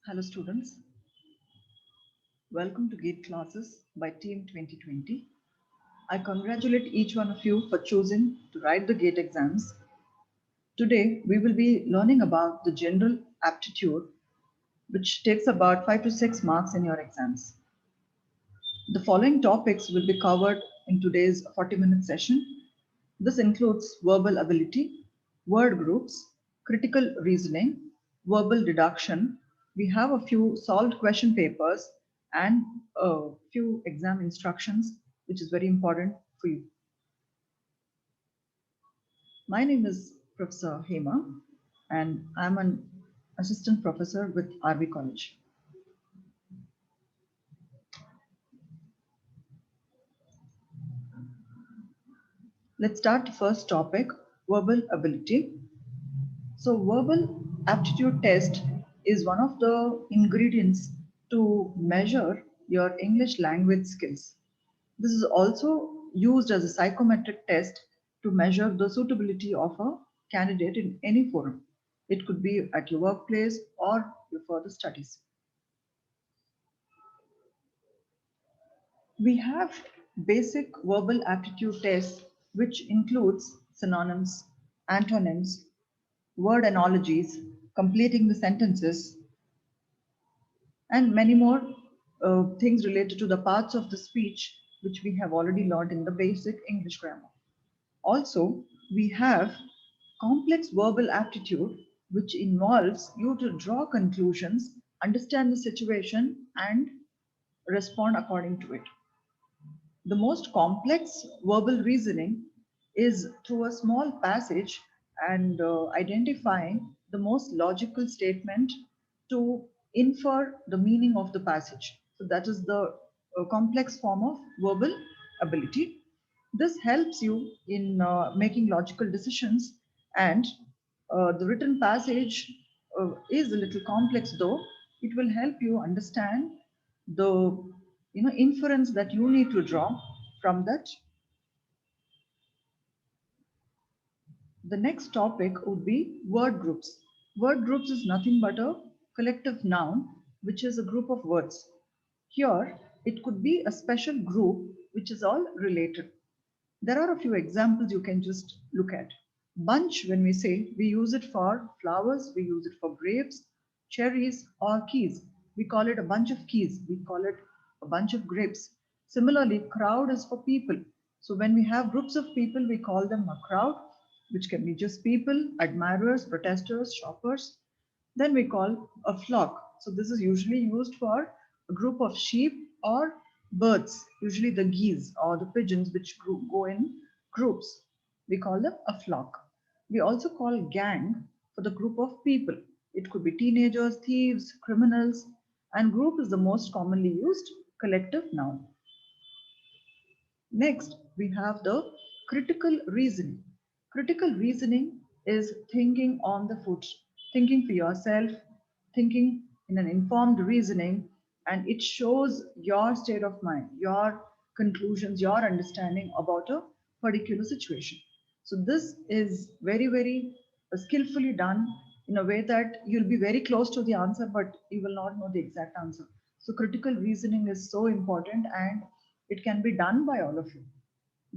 Hello students, welcome to GATE classes by Team 2020. I congratulate each one of you for choosing to write the GATE exams. Today we will be learning about the general aptitude which takes about 5 to 6 marks in your exams. The following topics will be covered in today's 40-minute session. This includes verbal ability, word groups, critical reasoning, verbal deduction. We have a few solved question papers and a few exam instructions, which is very important for you. My name is Professor HEMA, and I'm an assistant professor with RV College. Let's start the first topic, verbal ability. So verbal aptitude test is one of the ingredients to measure your English language skills. This is also used as a psychometric test to measure the suitability of a candidate in any forum. It could be at your workplace or your further studies. We have basic verbal aptitude tests, which includes synonyms, antonyms, word analogies, completing the sentences, and many more things related to the parts of the speech which we have already learned in the basic English grammar. Also, we have complex verbal aptitude, which involves you to draw conclusions, understand the situation, and respond according to it. The most complex verbal reasoning is through a small passage and identifying the most logical statement to infer the meaning of the passage. So, that is the complex form of verbal ability. This helps you in making logical decisions, and the written passage is a little complex, though it will help you understand the inference that you need to draw from that. The next topic would be word groups. Word groups is nothing but a collective noun, which is a group of words. Here, it could be a special group which is all related. There are a few examples you can just look at. Bunch, when we say, we use it for flowers, we use it for grapes, cherries, or keys. We call it a bunch of keys, we call it a bunch of grapes. Similarly, crowd is for people. So when we have groups of people, we call them a crowd, which can be just people, admirers, protesters, shoppers. Then we call a flock. So this is usually used for a group of sheep or birds, usually the geese or the pigeons, which go in groups. We call them a flock. We also call gang for the group of people. It could be teenagers, thieves, criminals, and group is the most commonly used collective noun. Next, we have the critical reasoning. Critical reasoning is thinking on the foot, thinking for yourself, thinking in an informed reasoning, and it shows your state of mind, your conclusions, your understanding about a particular situation. So, this is very, very skillfully done in a way that you'll be very close to the answer, but you will not know the exact answer. So, critical reasoning is so important and it can be done by all of you.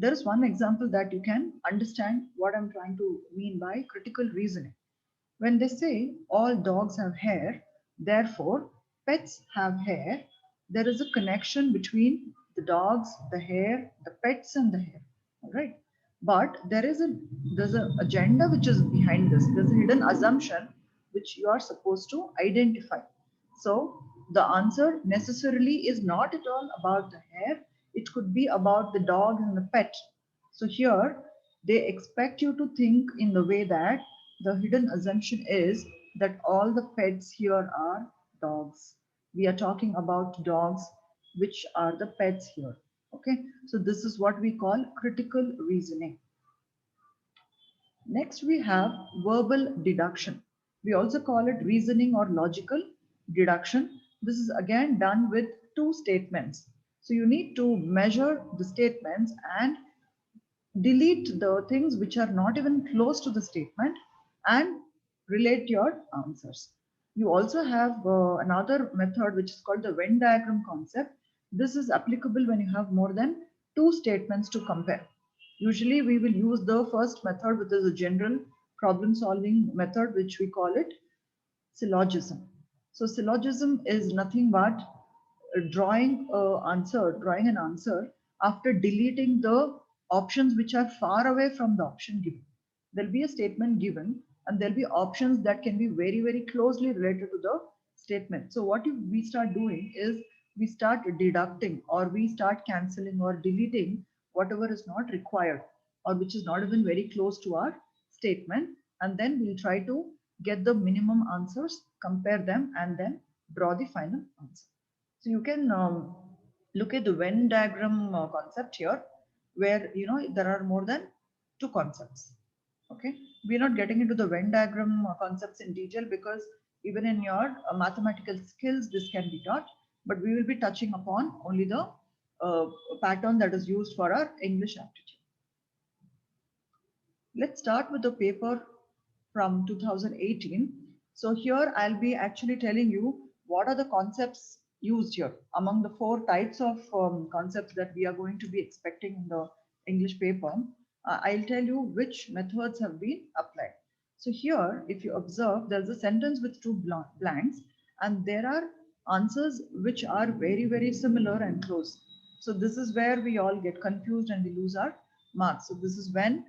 There is one example that you can understand what I'm trying to mean by critical reasoning. When they say all dogs have hair, therefore pets have hair, there is a connection between the dogs, the hair, the pets, and the hair. All right. But there's a agenda which is behind this. There's a hidden assumption which you are supposed to identify. So the answer necessarily is not at all about the hair. It could be about the dog and the pet. So here they expect you to think in the way that the hidden assumption is that all the pets here are dogs. We are talking about dogs, which are the pets here. Okay, so this is what we call critical reasoning. Next, we have verbal deduction. We also call it reasoning or logical deduction. This is again done with two statements. So you need to measure the statements and delete the things which are not even close to the statement and relate your answers. You also have another method which is called the Venn diagram concept. This is applicable when you have more than two statements to compare. Usually we will use the first method, which is a general problem solving method, which we call it syllogism. So syllogism is nothing but drawing an answer after deleting the options which are far away from the option given. There'll be a statement given and there'll be options that can be very, very closely related to the statement. So what we start doing is we start deducting or we start cancelling or deleting whatever is not required or which is not even very close to our statement. And then we'll try to get the minimum answers, compare them, and then draw the final answer. So you can look at the Venn diagram concept here, where there are more than two concepts. Okay, we're not getting into the Venn diagram concepts in detail because even in your mathematical skills this can be taught, but we will be touching upon only the pattern that is used for our English aptitude. Let's start with the paper from 2018. So here I'll be actually telling you what are the concepts used here among the four types of concepts that we are going to be expecting in the English paper. I'll tell you which methods have been applied. So here, if you observe, there's a sentence with two blanks and there are answers which are very, very similar and close. So this is where we all get confused and we lose our marks. So this is when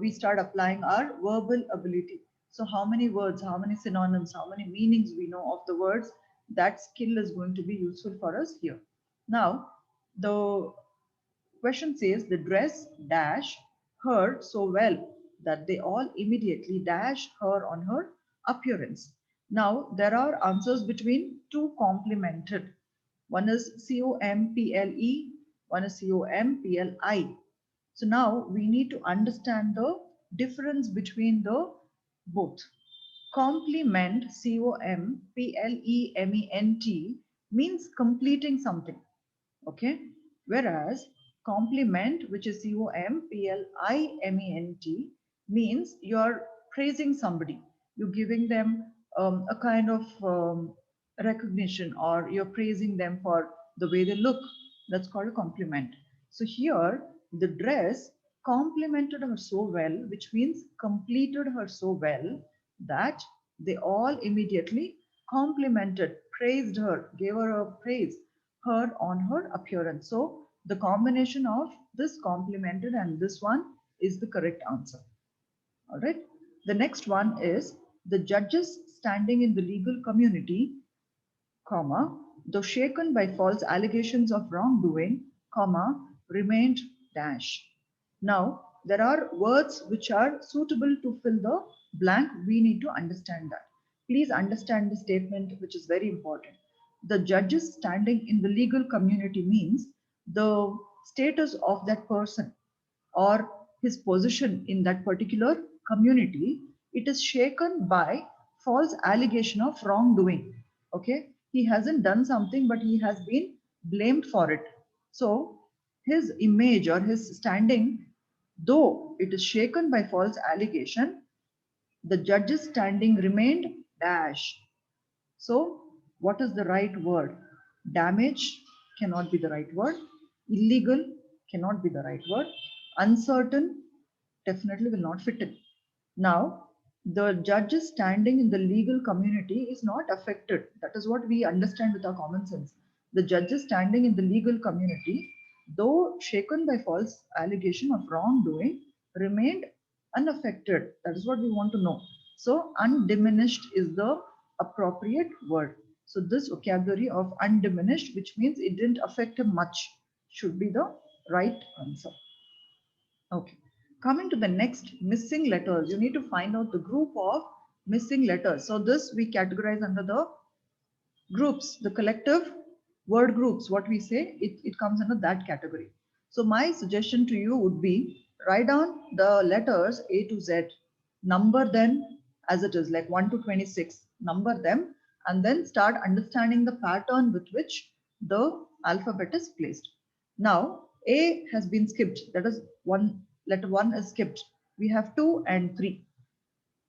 we start applying our verbal ability. So how many words, how many synonyms, how many meanings we know of the words, that skill is going to be useful for us here. Now, the question says the dress dash her so well that they all immediately dash her on her appearance. Now, there are answers between two complemented. One is COMPLE, one is COMPLI. So now we need to understand the difference between the both. Complement, COMPLEMENT, means completing something. Okay. Whereas compliment, which is COMPLIMENT, means you're praising somebody. You're giving them a kind of recognition or you're praising them for the way they look. That's called a compliment. So here, the dress complimented her so well, which means completed her so well that they all immediately complimented, praised her, gave her a praise her on her appearance. So the combination of this complimented and this one is the correct answer. All right. The next one is the judges standing in the legal community, comma, though shaken by false allegations of wrongdoing, comma, remained dash. Now, there are words which are suitable to fill the blank. We need to understand that. Please understand the statement, which is very important. The judges standing in the legal community means the status of that person or his position in that particular community, it is shaken by false allegation of wrongdoing. Okay, he hasn't done something, but he has been blamed for it. So his image or his standing, though it is shaken by false allegation, the judge's standing remained dash. So, what is the right word? Damage cannot be the right word. Illegal cannot be the right word. Uncertain definitely will not fit in. Now, the judge's standing in the legal community is not affected. That is what we understand with our common sense. The judge's standing in the legal community, though shaken by false allegation of wrongdoing, remained unaffected. That is what we want to know. So, undiminished is the appropriate word. So, this vocabulary of undiminished, which means it didn't affect him much, should be the right answer. Okay. Coming to the next, missing letters. You need to find out the group of missing letters. So this we categorize under the groups, the collective word groups, what we say, it comes under that category. So my suggestion to you would be write down the letters A to Z, number them as it is, like 1 to 26, number them, and then start understanding the pattern with which the alphabet is placed. Now, A has been skipped, that is one, letter 1 is skipped. We have 2 and 3.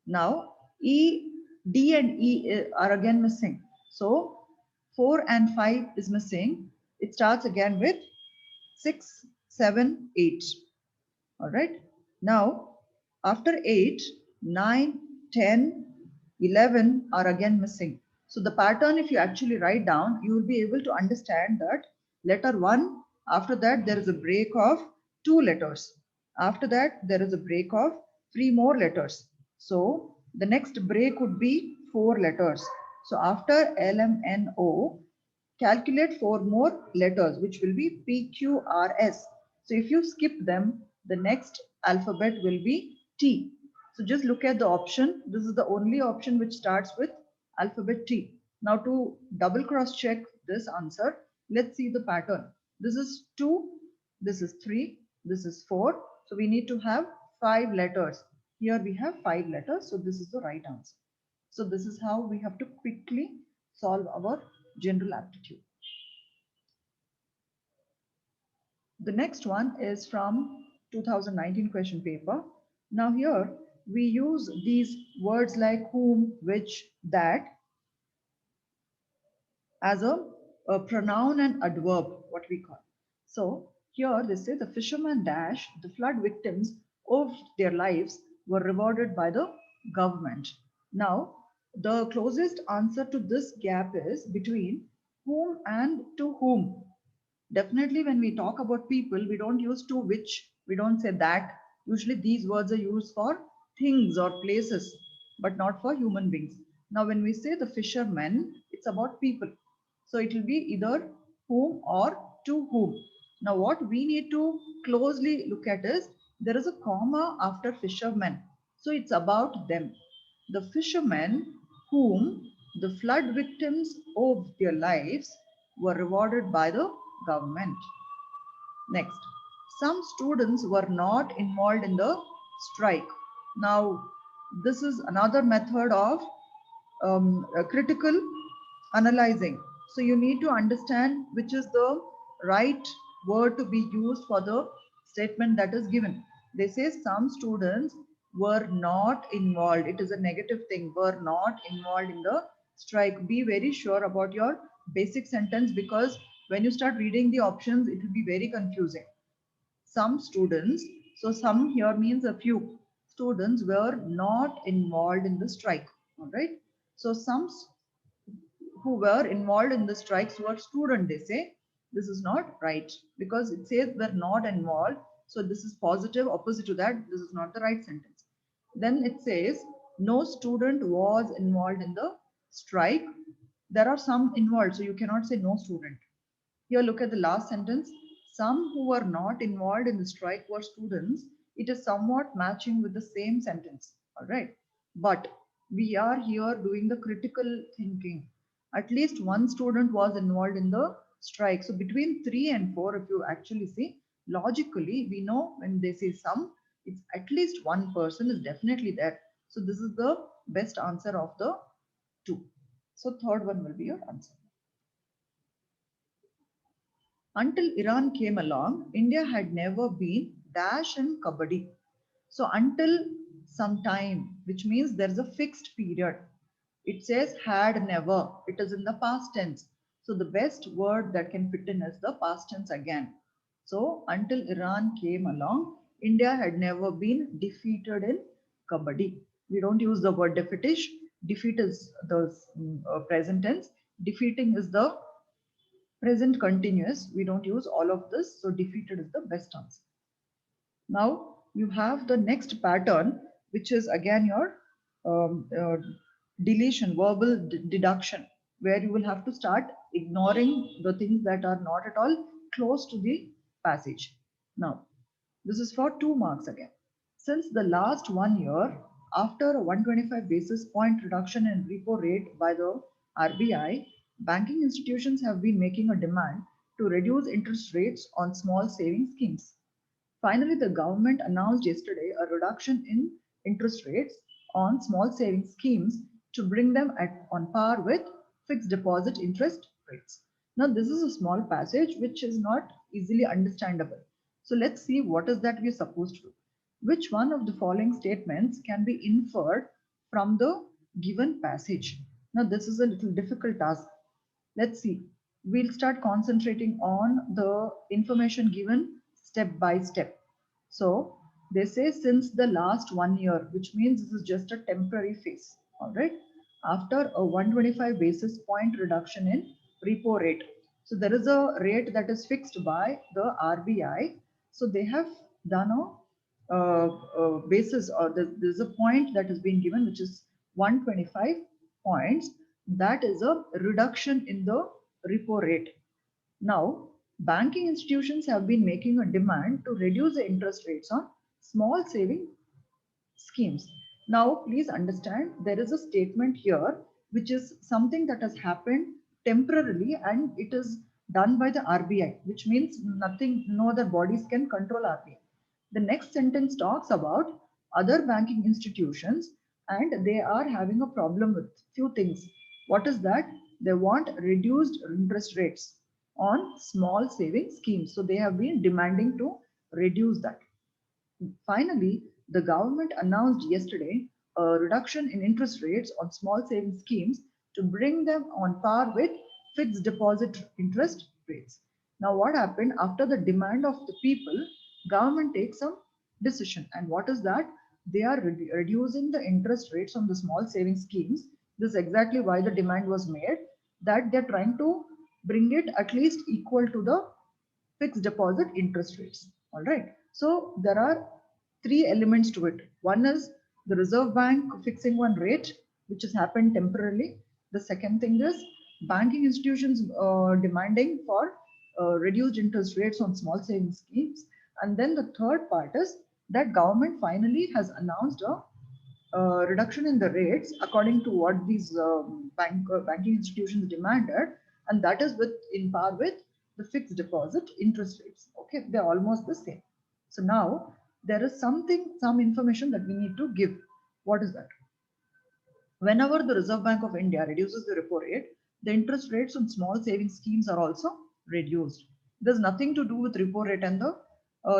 Now, E D and E are again missing. So 4 and 5 is missing. It starts again with 6, 7, 8. All right. Now, after 8, 9, 10, 11 are again missing. So the pattern, if you actually write down, you will be able to understand that letter 1, after that there is a break of 2 letters. After that, there is a break of 3 more letters. So the next break would be 4 letters. So after L, M, N, O, calculate 4 more letters, which will be P, Q, R, S. So if you skip them, the next alphabet will be T. So just look at the option. This is the only option which starts with alphabet T. Now to double cross check this answer, let's see the pattern. This is 2, this is 3, this is 4. So we need to have 5 letters. Here we have 5 letters. So this is the right answer. So this is how we have to quickly solve our general aptitude. The next one is from 2019 question paper. Now here we use these words like whom, which, that as a pronoun and adverb, what we call. So here they say the fisherman dash, the flood victims of their lives were rewarded by the government. Now, the closest answer to this gap is between whom and to whom. Definitely, when we talk about people, we don't use to which, we don't say that. Usually, these words are used for things or places, but not for human beings. Now, when we say the fishermen, it's about people. So, it will be either whom or to whom. Now, what we need to closely look at is there is a comma after fishermen. So, it's about them. The fishermen whom the flood victims of their lives were rewarded by the government. Next, some students were not involved in the strike. Now, this is another method of critical analyzing. So you need to understand which is the right word to be used for the statement that is given. They say some students were not involved. It is a negative thing, were not involved in the strike. Be very sure about your basic sentence because when you start reading the options, it will be very confusing. Some students, so some here means a few students were not involved in the strike. All right. So some who were involved in the strikes were students, they say. This is not right because it says were not involved. So this is positive, opposite to that. This is not the right sentence. Then it says no student was involved in the strike. There are some involved, so you cannot say no student. Here, look at the last sentence. Some who were not involved in the strike were students. It is somewhat matching with the same sentence. All right. But we are here doing the critical thinking. At least one student was involved in the strike. So between 3 and 4, if you actually see, logically, we know when they say some, it's at least one person is definitely there. So this is the best answer of the two. So third one will be your answer. Until Iran came along, India had never been dash in kabaddi. So until some time, which means there is a fixed period. It says had never. It is in the past tense. So the best word that can fit in is the past tense again. So until Iran came along, India had never been defeated in kabaddi. We don't use the word defeatish. Defeat is the present tense. Defeating is the present continuous. We don't use all of this. So defeated is the best answer. Now you have the next pattern, which is again your deletion, verbal deduction, where you will have to start ignoring the things that are not at all close to the passage. Now, this is for 2 marks again. Since the last 1 year, after a 125 basis point reduction in repo rate by the RBI, banking institutions have been making a demand to reduce interest rates on small saving schemes. Finally, the government announced yesterday a reduction in interest rates on small savings schemes to bring them on par with fixed deposit interest rates. Now, this is a small passage which is not easily understandable. So, let's see what is that we're supposed to do. Which one of the following statements can be inferred from the given passage. Now, this is a little difficult task. Let's see. We'll start concentrating on the information given step by step. So, they say since the last 1 year, which means this is just a temporary phase. All right. After a 125 basis point reduction in repo rate. So, there is a rate that is fixed by the RBI. So, they have done a basis, or there's a point that has been given, which is 125 points. That is a reduction in the repo rate. Now, banking institutions have been making a demand to reduce the interest rates on small saving schemes. Now, please understand there is a statement here which is something that has happened temporarily and it is done by the RBI, which means nothing, no other bodies can control RBI. The next sentence talks about other banking institutions and they are having a problem with few things. What is that? They want reduced interest rates on small saving schemes. So they have been demanding to reduce that. Finally, the government announced yesterday a reduction in interest rates on small savings schemes to bring them on par with fixed deposit interest rates. Now, what happened after the demand of the people? Government takes some decision, and what is that? They are reducing the interest rates on the small savings schemes. This is exactly why the demand was made, that they're trying to bring it at least equal to the fixed deposit interest rates. All right. So there are three elements to it. One is the Reserve Bank fixing one rate, which has happened temporarily. The second thing is banking institutions demanding for reduced interest rates on small savings schemes. And then the third part is that government finally has announced a reduction in the rates according to what these banking institutions demanded, and that is with in par with the fixed deposit interest rates. Okay, they're almost the same. So now there is some information that we need to give. What is that? Whenever the Reserve Bank of India reduces the repo rate, the interest rates on small savings schemes are also reduced. There's nothing to do with repo rate and the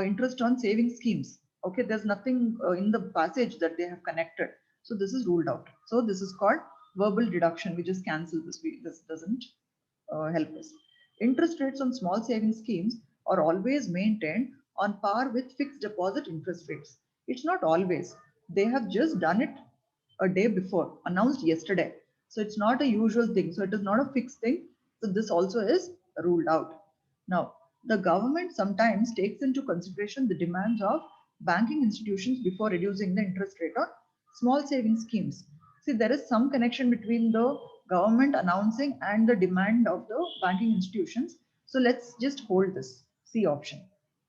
interest on savings schemes. Okay, there's nothing in the passage that they have connected. So this is ruled out. So this is called verbal deduction. We just cancel this. This doesn't help us. Interest rates on small savings schemes are always maintained on par with fixed deposit interest rates. It's not always. They have just done it a day before, announced yesterday. So it's not a usual thing. So it is not a fixed thing. So this also is ruled out. Now, the government sometimes takes into consideration the demands of banking institutions before reducing the interest rate on small savings schemes. See, there is some connection between the government announcing and the demand of the banking institutions. So let's just hold this C option.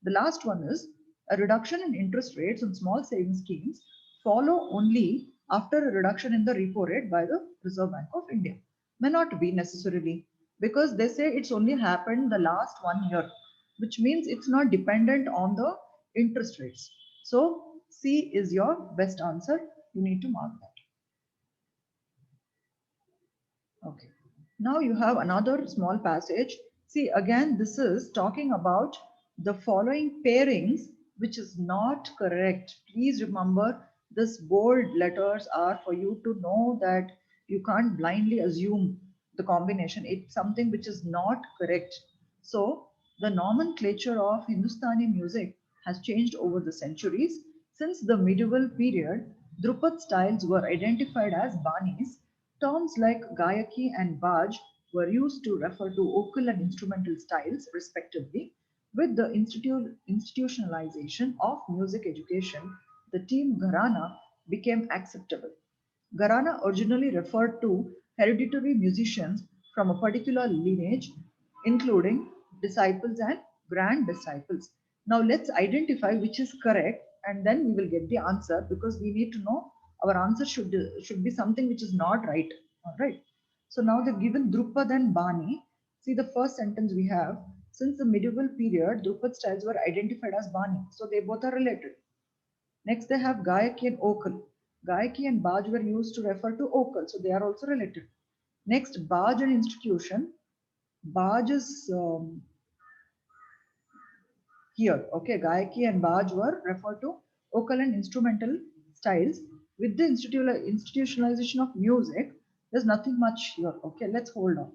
The last one is a reduction in interest rates on small savings schemes follow only after a reduction in the repo rate by the Reserve Bank of India. May not be necessarily, because they say it's only happened the last 1 year, which means it's not dependent on the interest rates. So C is your best answer. You need to mark that. Okay. Now you have another small passage. See, again, this is talking about the following pairings, which is not correct. Please remember, this bold letters are for you to know that you can't blindly assume the combination. It's something which is not correct. So, the nomenclature of Hindustani music has changed over the centuries. Since the medieval period, Drupad styles were identified as Banis. Terms like Gayaki and Baj were used to refer to vocal and instrumental styles, respectively. With the institutionalization of music education, the term Gharana became acceptable. Gharana originally referred to hereditary musicians from a particular lineage, including disciples and grand disciples. Now let's identify which is correct and then we will get the answer, because we need to know our answer should be something which is not right. All right. So now they've given Drupad and Bani. See the first sentence we have. Since the medieval period, Drupad styles were identified as Bani. So they both are related. Next, they have Gayaki and Okal. Gayaki and Baj were used to refer to Okal, so they are also related. Next, Baj and institution. Baj is here. Okay, Gayaki and Baj were referred to Okal and instrumental styles, With the institutionalization of music, there's nothing much here. Okay, let's hold on.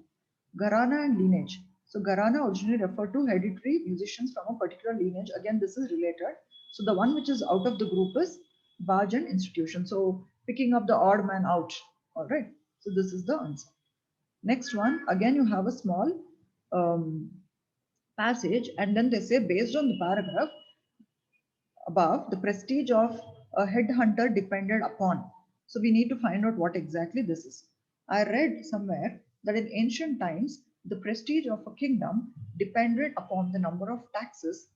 Gharana and lineage. So Gharana originally referred to hereditary musicians from a particular lineage. Again, this is related. So the one which is out of the group is Baj and institution. So picking up the odd man out. All right. So this is the answer. Next one, again you have a small um, passage, and then they say based on the paragraph above, the prestige of a headhunter depended upon. So we need to find out what exactly this is. I read somewhere that in ancient times, the prestige of a kingdom depended upon the number of taxes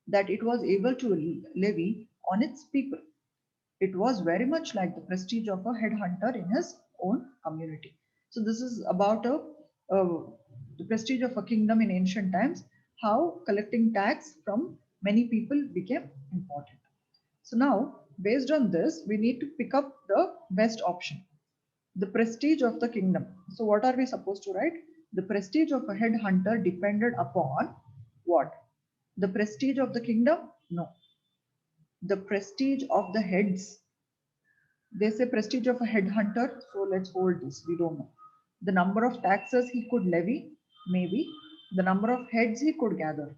that it was able to levy on its people. It was very much like the prestige of a headhunter in his own community. So this is about the prestige of a kingdom in ancient times, how collecting tax from many people became important. So now, based on this, we need to pick up the best option. The prestige of the kingdom. So what are we supposed to write? The prestige of a headhunter depended upon what? The prestige of the kingdom? No. The prestige of the heads. They say prestige of a headhunter, so let's hold this. We don't know. The number of taxes he could levy, maybe. The number of heads he could gather.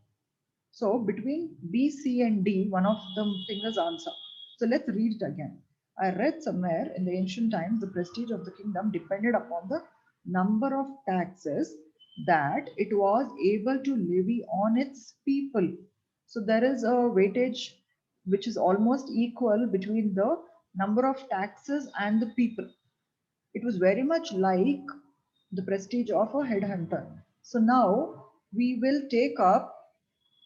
So between B, C, and D, one of them thing is answer. So let's read it again. I read somewhere in the ancient times the prestige of the kingdom depended upon the number of taxes that it was able to levy on its people. So there is a weightage which is almost equal between the number of taxes and the people. It was very much like the prestige of a headhunter. So now we will take up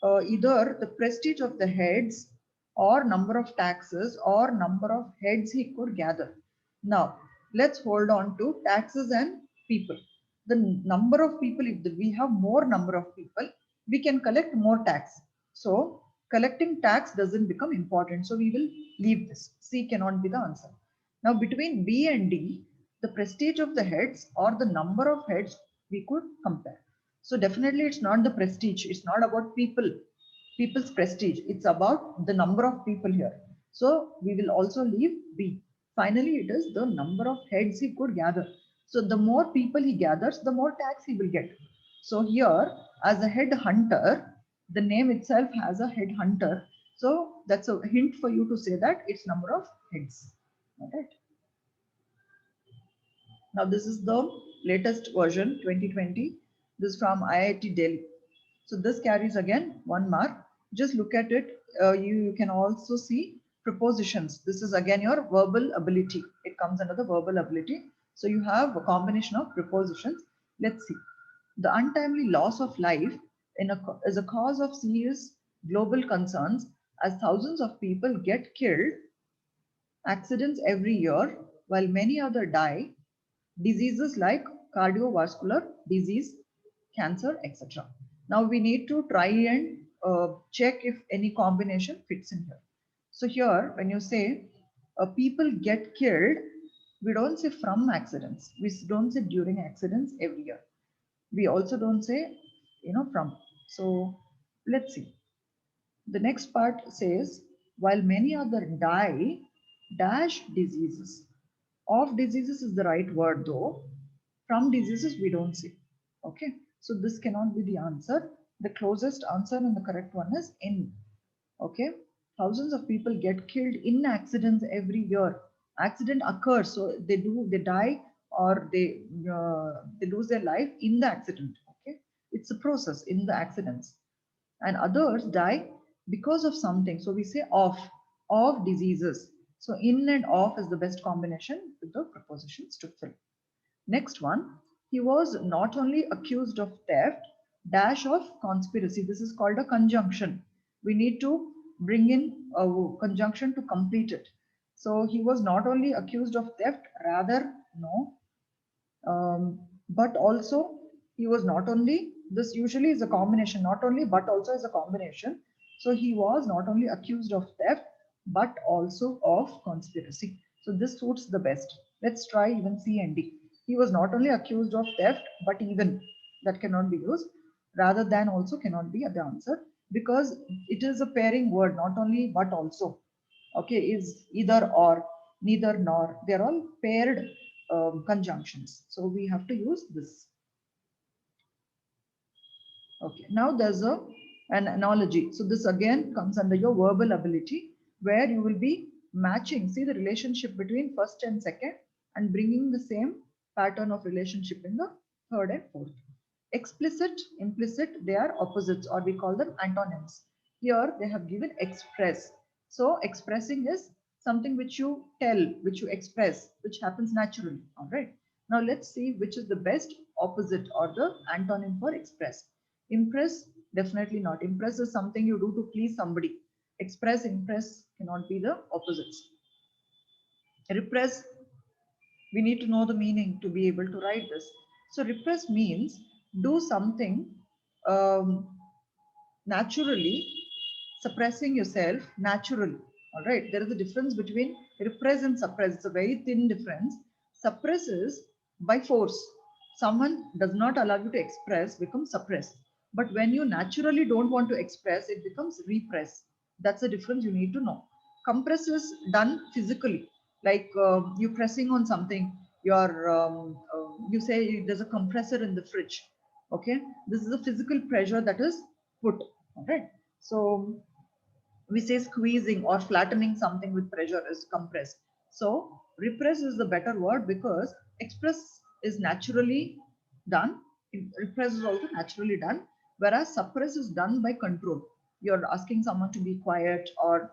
either the prestige of the heads or number of taxes or number of heads he could gather. Now, let's hold on to taxes and people. The number of people, if we have more number of people, we can collect more tax. So, collecting tax doesn't become important. So, we will leave this. C cannot be the answer. Now, between B and D, the prestige of the heads or the number of heads we could compare. So definitely it's not the prestige. It's not about people's prestige. It's about the number of people here. So we will also leave B. Finally, it is the number of heads he could gather. So the more people he gathers, the more tax he will get. So here, as a head hunter, the name itself has a head hunter. So that's a hint for you to say that it's number of heads. All right. Now this is the latest version 2020. This is from IIT Delhi. So this carries again 1 mark. Just look at it. You can also see prepositions. This is again your verbal ability. It comes under the verbal ability. So you have a combination of prepositions. Let's see. The untimely loss of life is a cause of serious global concerns as thousands of people get killed accidents every year while many others die. Diseases like cardiovascular disease, cancer, etc. Now we need to try and check if any combination fits in here. So here, when you say people get killed, we don't say from accidents. We don't say during accidents every year. We also don't say, from. So let's see. The next part says, while many other die, dash diseases. Of diseases is the right word though. From diseases we don't see. Okay. So this cannot be the answer. The closest answer and the correct one is in. Okay. Thousands of people get killed in accidents every year. Accident occurs, so they die or they lose their life in the accident. Okay. It's a process in the accidents, and others die because of something. So we say of diseases. So in and of is the best combination with the prepositions to fill. Next one, he was not only accused of theft, dash of conspiracy. This is called a conjunction. We need to bring in a conjunction to complete it. So he was not only accused of theft, rather, no, but also he was not only, this usually is a combination, not only but also is a combination. So he was not only accused of theft but also of conspiracy. So this suits the best. Let's try even C and D. He was not only accused of theft but even, that cannot be used. Rather than also cannot be the answer, because it is a pairing word, not only but also. Okay, is either or. neither nor. They're all paired conjunctions. So we have to use this. Okay, now there's an analogy. So this again comes under your verbal ability where you will be matching, see the relationship between first and second and bringing the same pattern of relationship in the third and fourth. Explicit, implicit, they are opposites or we call them antonyms. Here they have given express. So expressing is something which you tell, which you express, which happens naturally. All right. Now let's see which is the best opposite or the antonym for express. Impress, definitely not. Impress is something you do to please somebody. Express, impress cannot be the opposites. Repress, we need to know the meaning to be able to write this. So repress means do something um, naturally, suppressing yourself naturally. All right, there is a difference between repress and suppress. It's a very thin difference. Suppress is by force. Someone does not allow you to express, becomes suppress. But when you naturally don't want to express, it becomes repress. That's the difference you need to know. Compress is done physically, like you pressing on something. You say there's a compressor in the fridge. Okay, this is a physical pressure that is put. All right. So we say squeezing or flattening something with pressure is compress. So repress is the better word because express is naturally done. Repress is also naturally done, whereas suppress is done by control. You're asking someone to be quiet or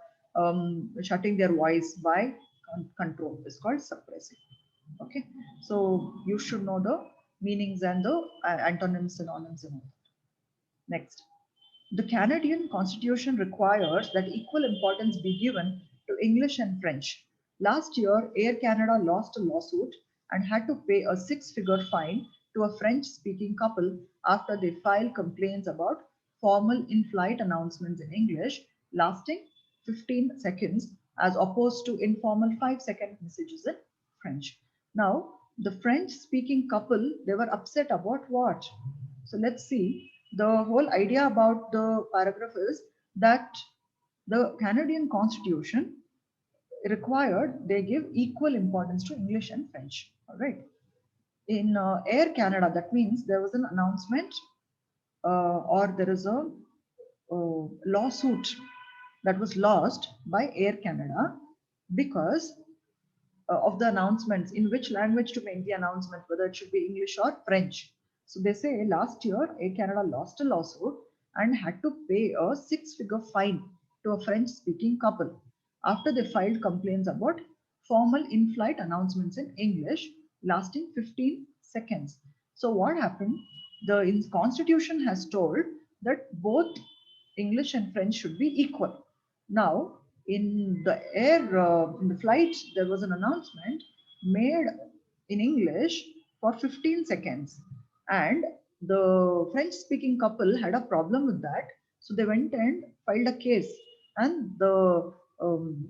shutting their voice by control. It's called suppressing. Okay, so you should know the meanings and the antonyms, synonyms, and all that. Next. The Canadian Constitution requires that equal importance be given to English and French. Last year, Air Canada lost a lawsuit and had to pay a six-figure fine to a French-speaking couple after they filed complaints about formal in-flight announcements in English lasting 15 seconds as opposed to informal 5-second messages in French. Now, the French-speaking couple, they were upset about what? So let's see. The whole idea about the paragraph is that the Canadian Constitution required they give equal importance to English and French. All right. In Air Canada, that means there was an announcement or there is a lawsuit that was lost by Air Canada because of the announcements, in which language to make the announcement, whether it should be English or French. So they say last year, Air Canada lost a lawsuit and had to pay a six-figure fine to a French-speaking couple after they filed complaints about formal in-flight announcements in English lasting 15 seconds. So what happened? The Constitution has told that both English and French should be equal. Now, in the flight, there was an announcement made in English for 15 seconds, and the French-speaking couple had a problem with that, so they went and filed a case, and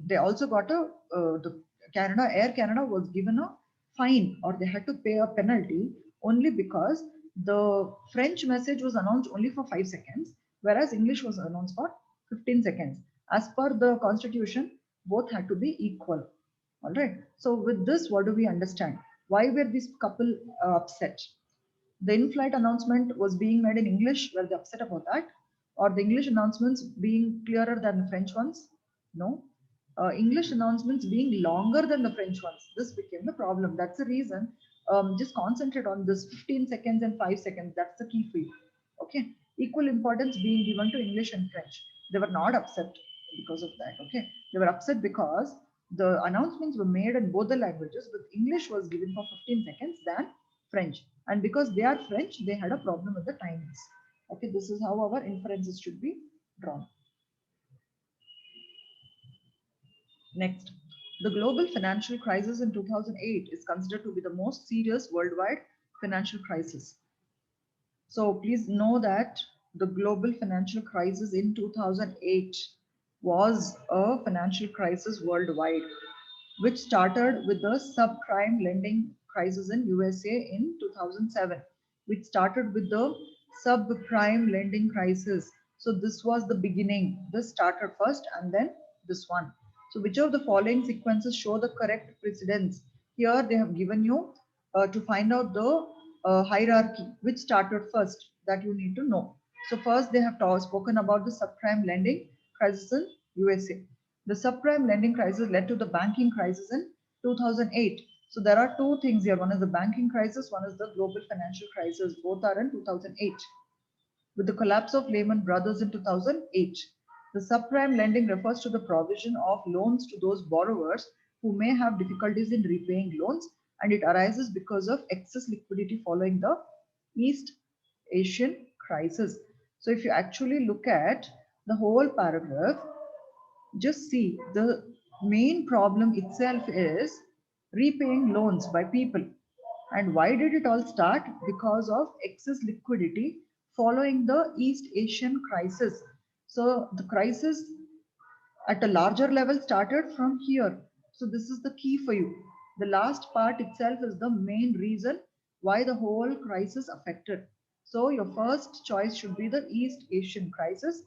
they also got the Air Canada was given a fine, or they had to pay a penalty only because the French message was announced only for 5 seconds, whereas English was announced for 15 seconds. As per the constitution, both had to be equal. All right. So with this, what do we understand? Why were this couple upset? The in-flight announcement was being made in English. Were they upset about that? Or the English announcements being clearer than the French ones? No. English announcements being longer than the French ones. This became the problem. That's the reason. Just concentrate on this 15 seconds and 5 seconds. That's the key for you. Okay. Equal importance being given to English and French. They were not upset because of that. Okay. They were upset because the announcements were made in both the languages, but English was given for 15 seconds than French. And because they are French, they had a problem with the timings. Okay, this is how our inferences should be drawn. Next, the global financial crisis in 2008 is considered to be the most serious worldwide financial crisis. So please know that the global financial crisis in 2008 was a financial crisis worldwide, which started with the subprime lending crisis in USA in 2007, which started with the subprime lending crisis. So this was the beginning. This started first and then this one. So which of the following sequences show the correct precedence? Here they have given you to find out the hierarchy, which started first, that you need to know. So first they have spoken about the subprime lending crisis in USA. The subprime lending crisis led to the banking crisis in 2008. So there are two things here. One is the banking crisis, one is the global financial crisis. Both are in 2008. With the collapse of Lehman Brothers in 2008, the subprime lending refers to the provision of loans to those borrowers who may have difficulties in repaying loans, and it arises because of excess liquidity following the East Asian crisis. So if you actually look at the whole paragraph, just see the main problem itself is repaying loans by people. And why did it all start? Because of excess liquidity following the East Asian crisis. So the crisis at a larger level started from here. So this is the key for you. The last part itself is the main reason why the whole crisis affected. So your first choice should be the East Asian crisis.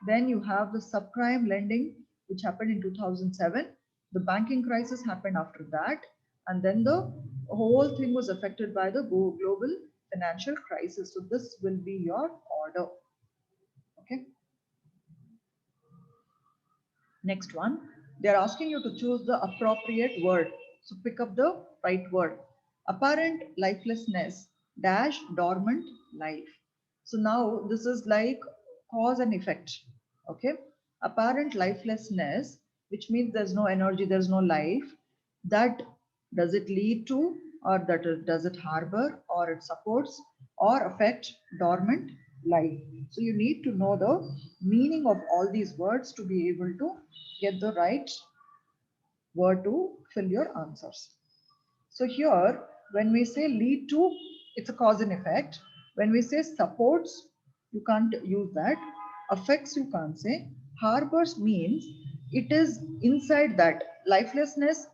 Then you have the subprime lending, which happened in 2007. The banking crisis happened after that. And then the whole thing was affected by the global financial crisis. So this will be your order. Okay. Next one, they are asking you to choose the appropriate word. So pick up the right word. Apparent lifelessness dash dormant life. So now this is like cause and effect. Okay. Apparent lifelessness, which means there's no energy, there's no life. That does it lead to, or that does it harbor, or it supports, or affect dormant life? So you need to know the meaning of all these words to be able to get the right word to fill your answers. So here, when we say lead to, it's a cause and effect. When we say supports, you can't use that. Affects, you can't say. Harbors means it is inside that. Lifelessness,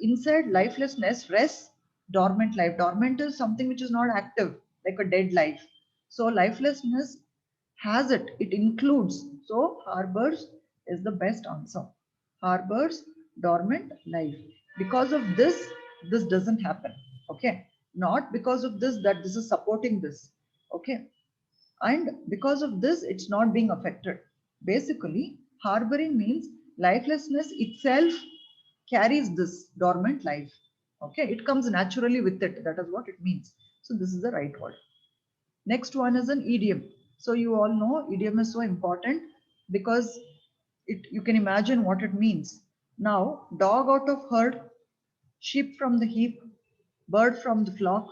inside lifelessness rests dormant life. Dormant is something which is not active, like a dead life. So lifelessness has it, it includes. So harbors is the best answer. Harbors dormant life. Because of this, this doesn't happen. Okay. Not because of this, that this is supporting this. Okay. And because of this, it's not being affected. Basically, harboring means lifelessness itself carries this dormant life. Okay. It comes naturally with it. That is what it means. So this is the right word. Next one is an idiom. So you all know idiom is so important because you can imagine what it means. Now, dog out of herd, sheep from the heap, bird from the flock,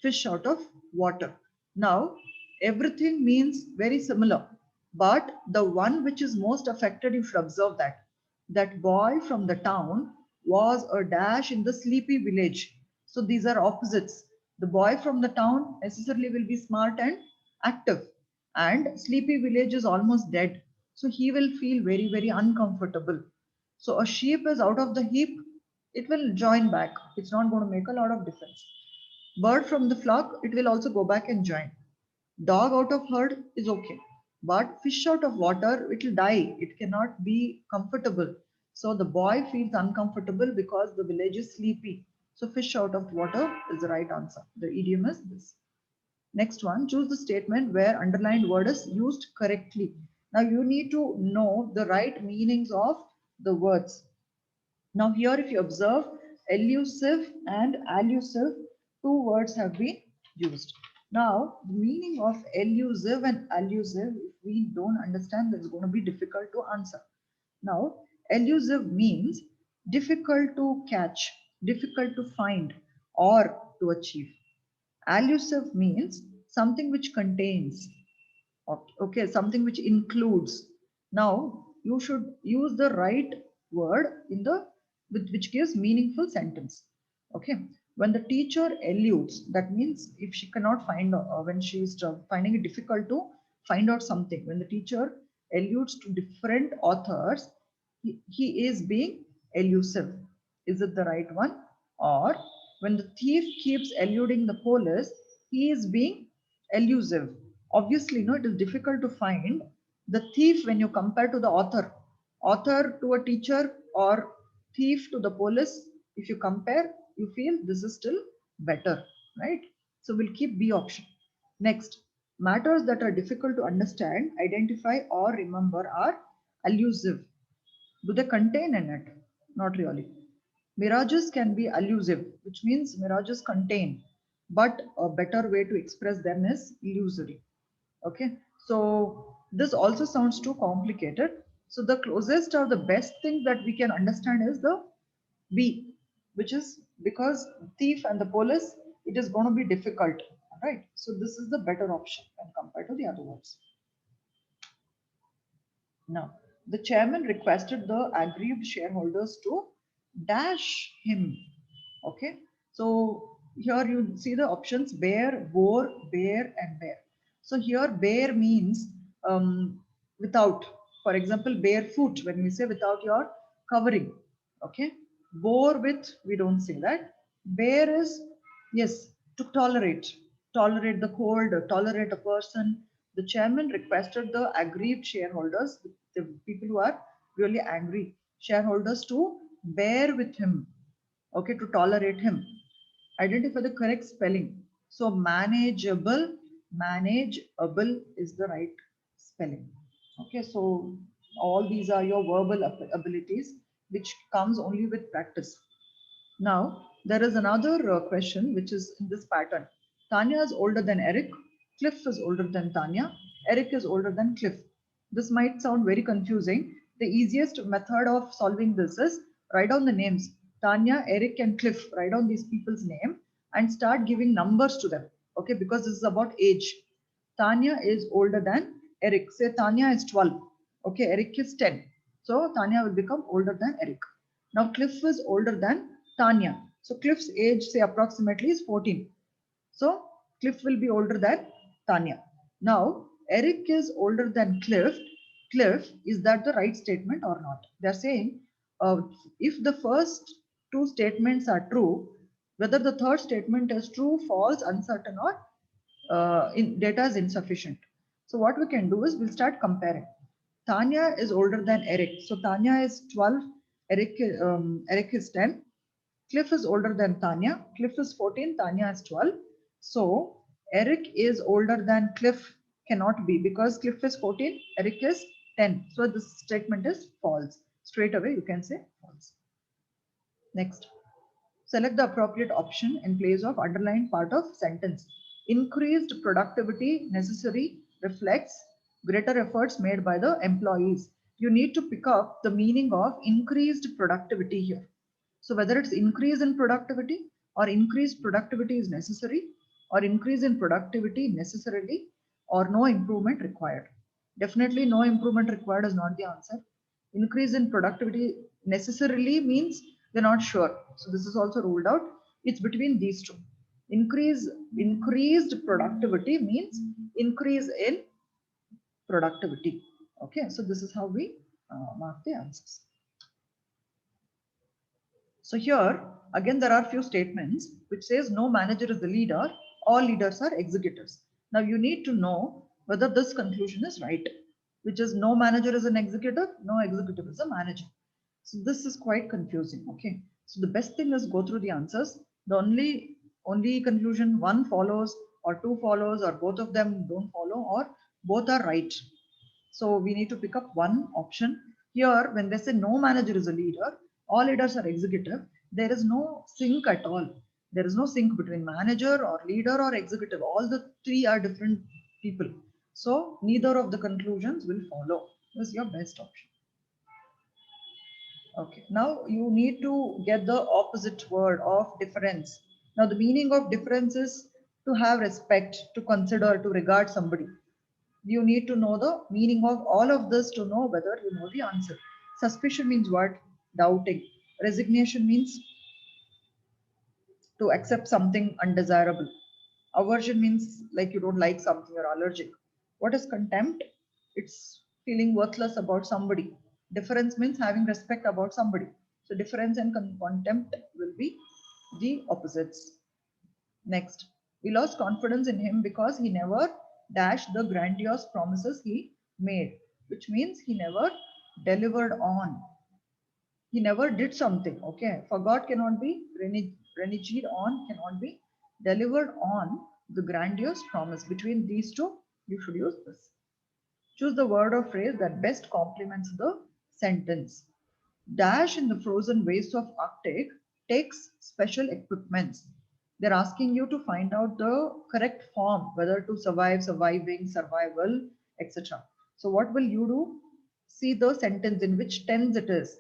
fish out of water. Now, everything means very similar, but the one which is most affected, you should observe that. That boy from the town was a dash in the sleepy village. So these are opposites. The boy from the town necessarily will be smart and active, and sleepy village is almost dead. So he will feel very, very uncomfortable. So a sheep is out of the heap, it will join back. It's not going to make a lot of difference. Bird from the flock, it will also go back and join. Dog out of herd is okay. But fish out of water, it will die. It cannot be comfortable. So the boy feels uncomfortable because the village is sleepy. So fish out of water is the right answer. The idiom is this. Next one, choose the statement where underlined word is used correctly. Now you need to know the right meanings of the words. Now here if you observe, elusive and allusive, two words have been used. Now the meaning of elusive and allusive, if we don't understand, that's going to be difficult to answer. Now elusive means difficult to catch, difficult to find or to achieve. Allusive means something which contains, okay, something which includes. Now you should use the right word in the which gives meaningful sentence. Okay. When the teacher eludes, that means if she cannot find, when she is finding it difficult to find out something, when the teacher alludes to different authors, he is being elusive. Is it the right one? Or when the thief keeps eluding the police, he is being elusive. Obviously, no, it is difficult to find the thief when you compare to the author. Author to a teacher or thief to the police. If you compare, you feel this is still better, right? So we'll keep B option. Next, matters that are difficult to understand, identify or remember are elusive. Do they contain in it? Not really. Mirages can be elusive, which means mirages contain, but a better way to express them is illusory. Okay, so this also sounds too complicated. So the closest or the best thing that we can understand is the B, which is because thief and the police, it is going to be difficult, right? So this is the better option when compared to the other ones. Now, the chairman requested the aggrieved shareholders to dash him. Okay, so here you see the options bear, bore, bear, and bear. So here bear means without, for example, barefoot when we say without your covering. Okay, bore with, we don't say that. Bear is, yes, to tolerate the cold, tolerate a person. The chairman requested the aggrieved shareholders, the people who are really angry shareholders, to bear with him, okay, to tolerate him. Identify the correct spelling. So manageable is the right spelling. Okay, so all these are your verbal abilities, which comes only with practice. Now, there is another question which is in this pattern. Tanya is older than Eric. Cliff is older than Tanya. Eric is older than Cliff. This might sound very confusing. The easiest method of solving this is write down the names. Tanya, Eric, and Cliff. Write down these people's name and start giving numbers to them. Okay, because this is about age. Tanya is older than Eric. Say Tanya is 12. Okay, Eric is 10. So Tanya will become older than Eric. Now Cliff is older than Tanya. So Cliff's age, say approximately, is 14. So Cliff will be older than Tanya. Now Eric is older than Cliff. Cliff, is that the right statement or not? They're saying if the first two statements are true, whether the third statement is true, false, uncertain, or data is insufficient. So what we can do is we'll start comparing. Tanya is older than Eric. So Tanya is 12, Eric is 10. Cliff is older than Tanya. Cliff is 14, Tanya is 12. So Eric is older than Cliff cannot be because Cliff is 14, Eric is 10. So this statement is false. Straight away you can say false. Next. Select the appropriate option in place of underlined part of sentence. Increased productivity necessary reflects greater efforts made by the employees. You need to pick up the meaning of increased productivity here. So whether it's increase in productivity or increased productivity is necessary or increase in productivity necessarily or no improvement required. Definitely no improvement required is not the answer. Increase in productivity necessarily means they're not sure. So this is also ruled out. It's between these two. Increased productivity means increase in productivity. Okay, so this is how we mark the answers. So here again there are few statements which says no manager is the leader, all leaders are executives. Now you need to know whether this conclusion is right, which is no manager is an executive, no executive is a manager. So this is quite confusing. Okay, so the best thing is go through the answers. The only conclusion one follows or two follows or both of them don't follow or both are right. So we need to pick up one option. Here, when they say no manager is a leader, all leaders are executive, there is no sync at all. There is no sync between manager or leader or executive. All the three are different people. So neither of the conclusions will follow. This is your best option. Okay, now you need to get the opposite word of difference. Now the meaning of difference is to have respect, to consider, to regard somebody. You need to know the meaning of all of this to know whether you know the answer. Suspicion means what? Doubting. Resignation means to accept something undesirable. Aversion means like you don't like something, you're allergic. What is contempt? It's feeling worthless about somebody. Difference means having respect about somebody. So difference and contempt will be the opposites. Next, we lost confidence in him because he never dashed the grandiose promises he made, which means he never delivered on. He never did something. Okay, forgot cannot be, reneged on cannot be, delivered on the grandiose promise. Between these two, you should use this. Choose the word or phrase that best complements the sentence. Dash in the frozen wastes of Arctic takes special equipments. They're asking you to find out the correct form, whether to survive, surviving, survival, etc. So what will you do? See the sentence in which tense it is.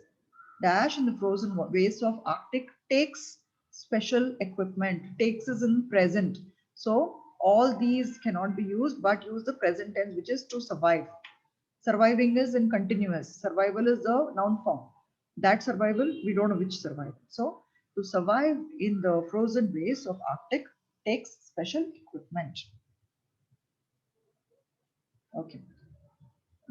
Dash in the frozen wastes of Arctic takes special equipment. Takes is in present. So all these cannot be used, but use the present tense, which is to survive. Surviving is in continuous. Survival is the noun form. That survival, we don't know which survival. So to survive in the frozen wastes of Arctic takes special equipment. Okay.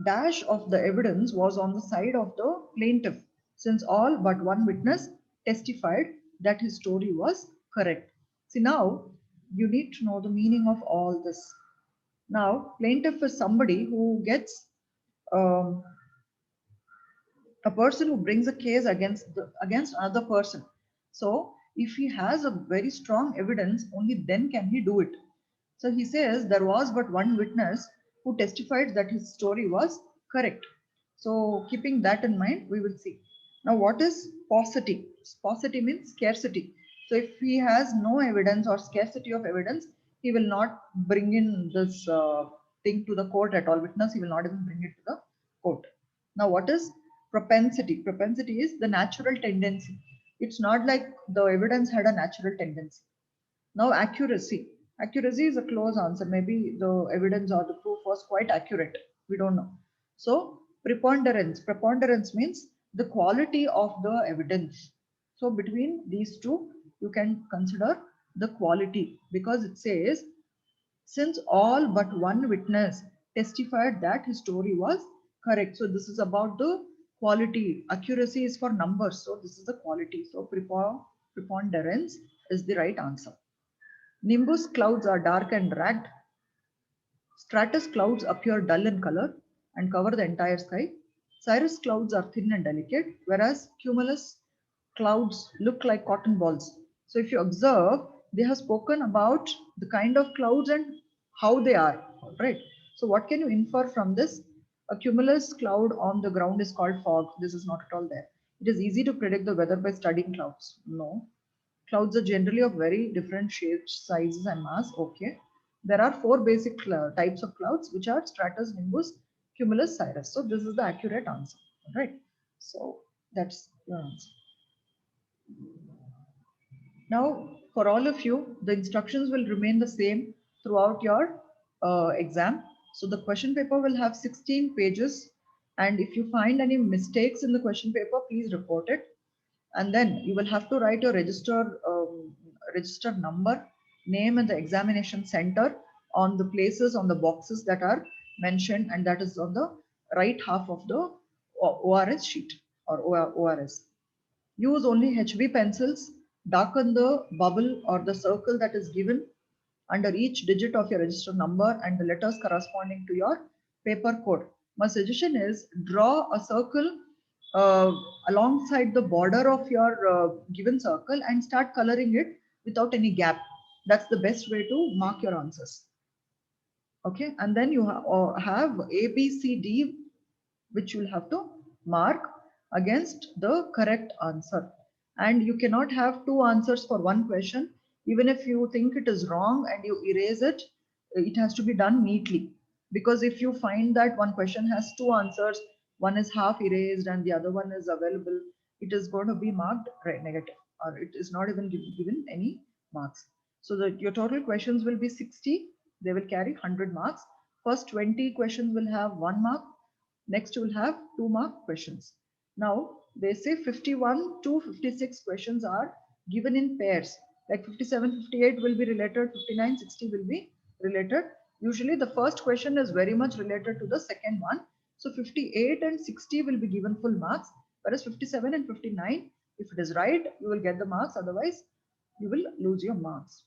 Dash of the evidence was on the side of the plaintiff, since all but one witness testified that his story was correct. See, now you need to know the meaning of all this. Now, plaintiff is somebody who gets um, a person who brings a case against another person. So if he has a very strong evidence, only then can he do it. So he says there was but one witness who testified that his story was correct. So keeping that in mind, we will see. Now what is paucity? Paucity means scarcity. So if he has no evidence or scarcity of evidence, he will not bring in this thing to the court at all. Witness, he will not even bring it to the court. Now, what is propensity? Propensity is the natural tendency. It's not like the evidence had a natural tendency. Now, accuracy. Accuracy is a close answer. Maybe the evidence or the proof was quite accurate. We don't know. So, preponderance. Preponderance means the quality of the evidence. So, between these two, you can consider the quality, because it says since all but one witness testified that his story was correct. So this is about the quality. Accuracy is for numbers. So this is the quality. So preponderance is the right answer. Nimbus clouds are dark and ragged. Stratus clouds appear dull in color and cover the entire sky. Cirrus clouds are thin and delicate, whereas cumulus clouds look like cotton balls. So if you observe, they have spoken about the kind of clouds and how they are. All right. So what can you infer from this? A cumulus cloud on the ground is called fog. This is not at all there. It is easy to predict the weather by studying clouds. No. Clouds are generally of very different shapes, sizes, and mass. Okay. There are four basic types of clouds, which are stratus, nimbus, cumulus, cirrus. So this is the accurate answer. All right. So that's your answer. Now, for all of you, the instructions will remain the same throughout your exam. So the question paper will have 16 pages. And if you find any mistakes in the question paper, please report it. And then you will have to write your register number, name, and the examination center on the places on the boxes that are mentioned, and that is on the right half of the ORS sheet or ORS. Use only HB pencils. Darken the bubble or the circle that is given under each digit of your register number and the letters corresponding to your paper code. My suggestion is draw a circle uh, alongside the border of your given circle and start coloring it without any gap. That's the best way to mark your answers. Okay, and then you have A, B, C, D, which you'll have to mark against the correct answer. And you cannot have two answers for one question. Even if you think it is wrong and you erase it, it has to be done neatly. Because if you find that one question has two answers, one is half erased and the other one is available, it is going to be marked negative, or it is not even given any marks. So that your total questions will be 60. They will carry 100 marks. First 20 questions will have 1 mark. Next, you will have 2 mark questions. Now, they say 51 to 56 questions are given in pairs. Like 57, 58 will be related, 59, 60 will be related. Usually, the first question is very much related to the second one. So, 58 and 60 will be given full marks, whereas 57 and 59, if it is right, you will get the marks. Otherwise, you will lose your marks.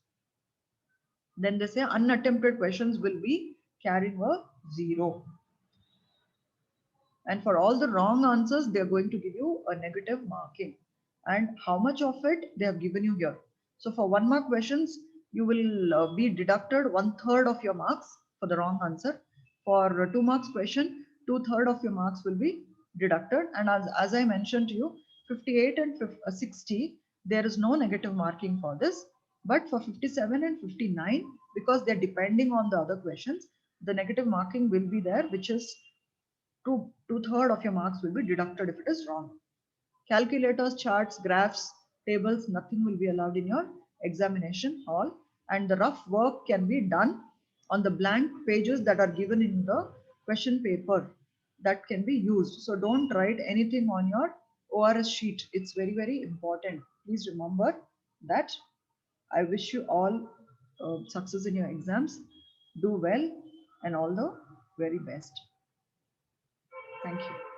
Then they say unattempted questions will be carrying a 0. And for all the wrong answers, they are going to give you a negative marking. And how much of it they have given you here. So for 1 mark questions, you will be deducted 1/3 of your marks for the wrong answer. For 2 marks question, 2/3 of your marks will be deducted. And as I mentioned to you, 58 and 60, there is no negative marking for this. But for 57 and 59, because they're depending on the other questions, the negative marking will be there, which is two-third of your marks will be deducted if it is wrong. Calculators, charts, graphs, tables, nothing will be allowed in your examination hall. And the rough work can be done on the blank pages that are given in the question paper that can be used. So don't write anything on your ORS sheet. It's very, very important. Please remember that. I wish you all success in your exams. Do well and all the very best. Thank you.